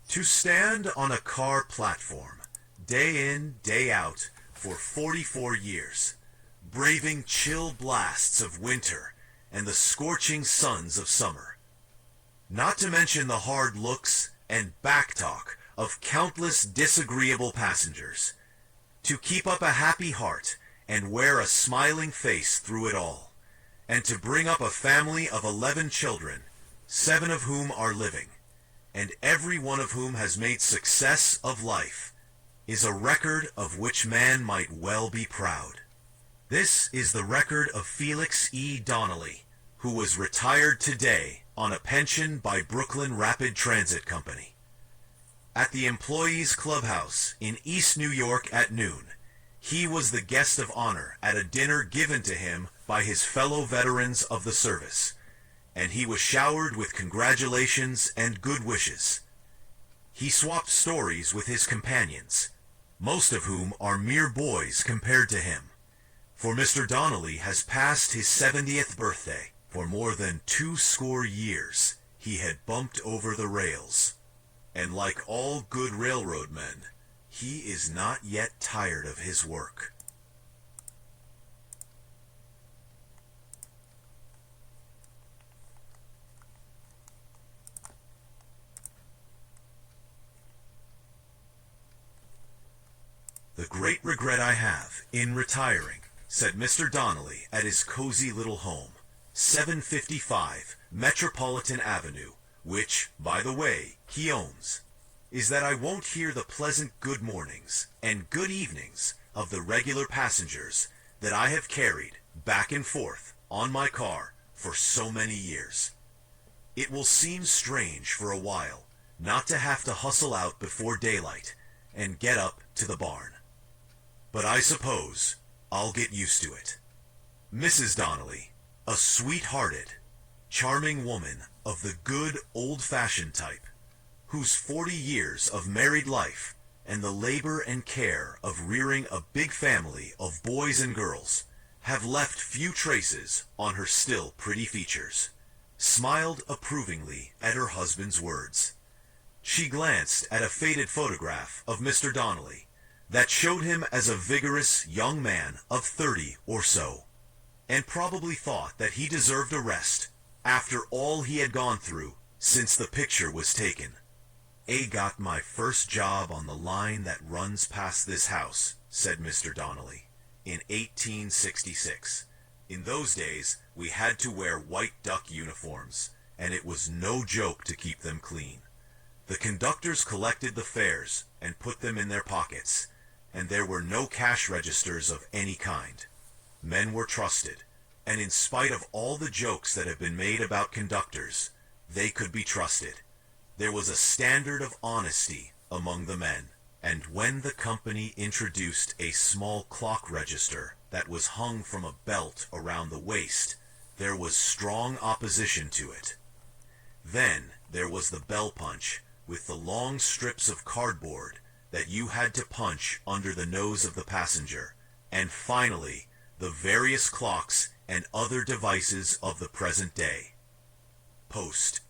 To stand on a car platform, day in, day out, for 44 years, braving chill blasts of winter and the scorching suns of summer. Not to mention the hard looks and backtalk of countless disagreeable passengers. To keep up a happy heart and wear a smiling face through it all. And to bring up a family of 11 children, 7 of whom are living, and every one of whom has made success of life, is a record of which man might well be proud. This is the record of Felix E. Donnelly, who was retired today on a pension by Brooklyn Rapid Transit Company. At the Employees Clubhouse in East New York at noon, he was the guest of honor at a dinner given to him by his fellow veterans of the service, and he was showered with congratulations and good wishes. He swapped stories with his companions, most of whom are mere boys compared to him, for Mr. Donnelly has passed his 70th birthday. For more than 20 years he had bumped over the rails, and like all good railroad men, he is not yet tired of his work. The great regret I have in retiring, said Mr. Donnelly at his cozy little home, 755 Metropolitan Avenue, which, by the way, he owns, is that I won't hear the pleasant good mornings and good evenings of the regular passengers that I have carried back and forth on my car for so many years. It will seem strange for a while not to have to hustle out before daylight and get up to the barn. But I suppose I'll get used to it. Mrs. Donnelly, a sweet-hearted, charming woman of the good old-fashioned type, whose 40 years of married life and the labor and care of rearing a big family of boys and girls have left few traces on her still pretty features, smiled approvingly at her husband's words. She glanced at a faded photograph of Mr. Donnelly that showed him as a vigorous young man of 30 or so, and probably thought that he deserved a rest after all he had gone through since the picture was taken. "I got my first job on the line that runs past this house," said Mr. Donnelly, "in 1866. In those days, we had to wear white duck uniforms, and it was no joke to keep them clean. The conductors collected the fares and put them in their pockets, and there were no cash registers of any kind. Men were trusted, and in spite of all the jokes that have been made about conductors, they could be trusted. There was a standard of honesty among the men, and when the company introduced a small clock register that was hung from a belt around the waist, there was strong opposition to it. Then there was the bell punch, with the long strips of cardboard that you had to punch under the nose of the passenger, and finally, the various clocks and other devices of the present day. Post